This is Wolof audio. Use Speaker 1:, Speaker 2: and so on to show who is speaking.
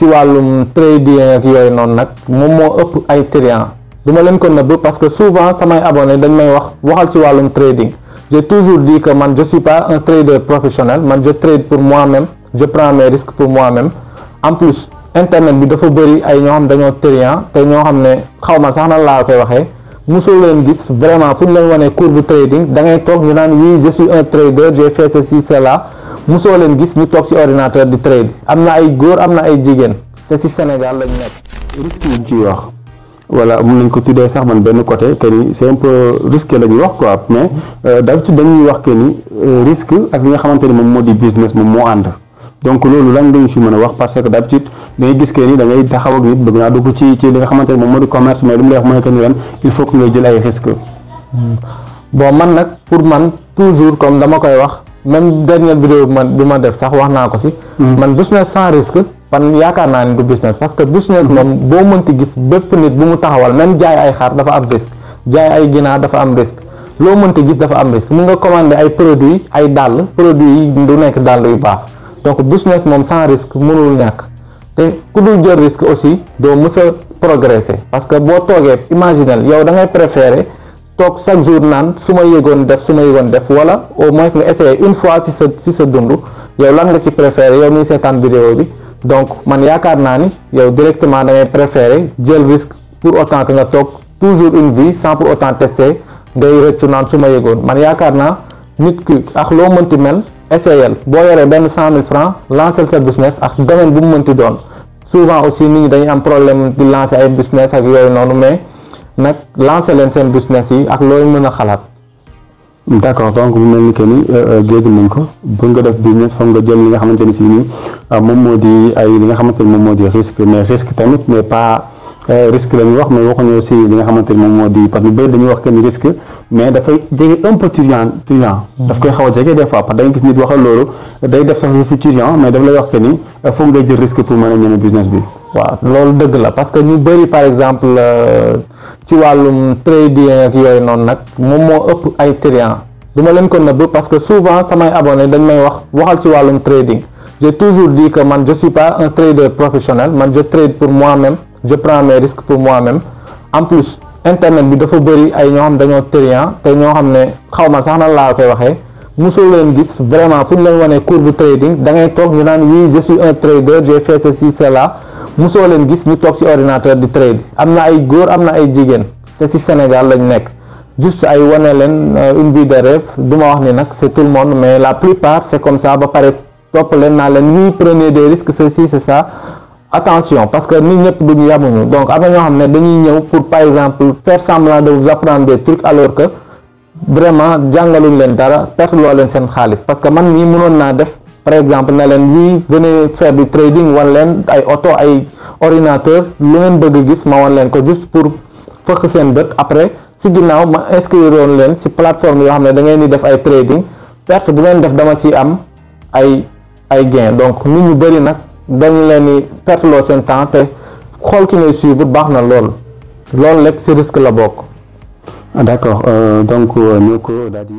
Speaker 1: ci wàllum trading ak yooyu noonu nag moom moo ëpp ay clients du ma leen ko nëbb parce que souvent samay abonnés dañ may waxal ci wàllum trading. J'ai toujours dit que man je suis pas un trader professionnel, man je trade pour moi-même, je prends mes risques pour moi-même. En plus internet bi dafa bëri ay ñoo xam dañoo triant te ñoo xam ne xaw ma sax nan laa koy waxee mosoo leen gis vraiment fu ñu leen wanee cours bu trading da ngay toog ñu naan oui je suis un trader j'ai fait ceci cela mosoo leen gis ñu toog ci ordinateur di trade. Am na ay góor am na ay jigéen te ci Sénégal lañ nekk.
Speaker 2: Risque yi ci wax voilà mun nañ ko tuddee sax man benn côté que ni c'est un peu risqué la ñuy wax quoi mais d'habitude dañuy wax que ni risque ak li nga xamante ni moom moo di business moom moo ànd. Donc loolu lan nga ñu ci mën a wax parce que d'habitude dangay gis que ni da ngay taxaw ak nit bëgg naa dugg ci li nga xamante ne moom moo di commerce mais li mu lay wax mooy que ni ren il faut que ngay jël ay risques.
Speaker 1: Bon man nag pour man toujours comme dama koy wax même dernière vidéo bi ma def sax wax naa ko ci. Man business sans risque man yaakaar naa ni du business parce que business moom boo mënti gis bépp nit bu mu taxawal même jaay ay xar dafa am risque jaay ay ginaar dafa am risque loo mënti gis dafa am risque mun nga commander ay produits ay dàll produits yi du nekk dàll yu baax. Donc business moom sans risque mënul ñàkk te ku dul jël risque aussi doo mës a progresser parce que boo toogee imaginel yow da ngay préférer toog chaque jour naan su ma yëgoon def wala au moins nga essayer une fois ci sa dund yow lan nga ci préférer yow miy seetaan vidéo bi donc man yaakaar naa ni yow directement da ngay préférer jël risque pour autant que nga toog toujours une vie sans pour autant tester ngay rëccu naan su ma yëgoon man yaakaar naa nit ki ak loo mënti mel. Essayel boo yoree benn 100 000 francs lancer sa business ak domaine bu mu mënti doon souvent aussi nit ñi dañuy am problème di lancer ay business ak yooyu noonu mais nag lancer leen seen business yi ak looy mën a xalaat.
Speaker 2: D'accord donc mu mel ni que ni géej nañ ko bu nga def business foog nga jël li nga xamante ni si nii moom moo di ay li nga xamante ni moom moo di risque mais risque tamit mais pas risque la ñuy wax mais waxuñu aussi li nga xamante ni moom moo di parce que bëri dañuy wax que ni risque mais dafay jege un peu triant daf koy xaw a jege des fois parce que da ngay gis nit waxal loolu day def sax yëfu triant mais daf lay wax que ni foog ngay jël risque pour mën a ñeme business bi.
Speaker 1: waaw loolu dëgg la parce que ñu bëri par exemple ci wàllum trading ak yooyu noonu nag moom moo ëpp ay triant du ma leen ko nëbb parce que souvent samay abonnés dañ may waxal ci wàllum trading. J'ai toujours dit que man je suis pas un trader professionnel, man je trade pour moi-même, je prends mes risques pour moi-même. En plus internet bi dafa bëri ay ñoo xam dañoo triant te ñoo xam ne xaw ma sax nan laa koy waxee mosoo leen gis vraiment fu ñu leen wanee cours bu trading da ngay toog ñu naan oui je suis un trader j'ai fait ceci cela mosoo leen gis ñu toog ci ordinateur di trade. Am na ay góor am na ay jigéen te ci Sénégal lañ nekk juste ay wane leen une vie de rêve du ma wax ni nag c'est tout le monde mais la plupart c'est comme ça ba pare topp leen naa leen oui prenez des risques ceci c'est ça. Attention parce que nit ñëpp duñu yamuñu donc am na ñoo xam ne dañuy ñëw pour par exemple faire semblant de vous apprendre des trucs alors que vraiment jàngaluñ leen dara perte loo leen seen xaalis parce que man mii mënoon naa def par exemple ne leen oui venez faire du trading wan leen ay auto ay ordinateur lu ngeen bëgg gis ma wan leen ko juste pour fëkk seen bët après si ginnaaw ma inscrire woon leen si plateforme yoo xam ne da ngeen di def ay trading perte bu ngeen def dama si am ay gain donc nit ñu bëri nag dañ leen di perte loo seen temps te xool ki ngay suivre baax na loolu lépp ci risque la bokk.
Speaker 2: D'accord donc ñoo ko daal di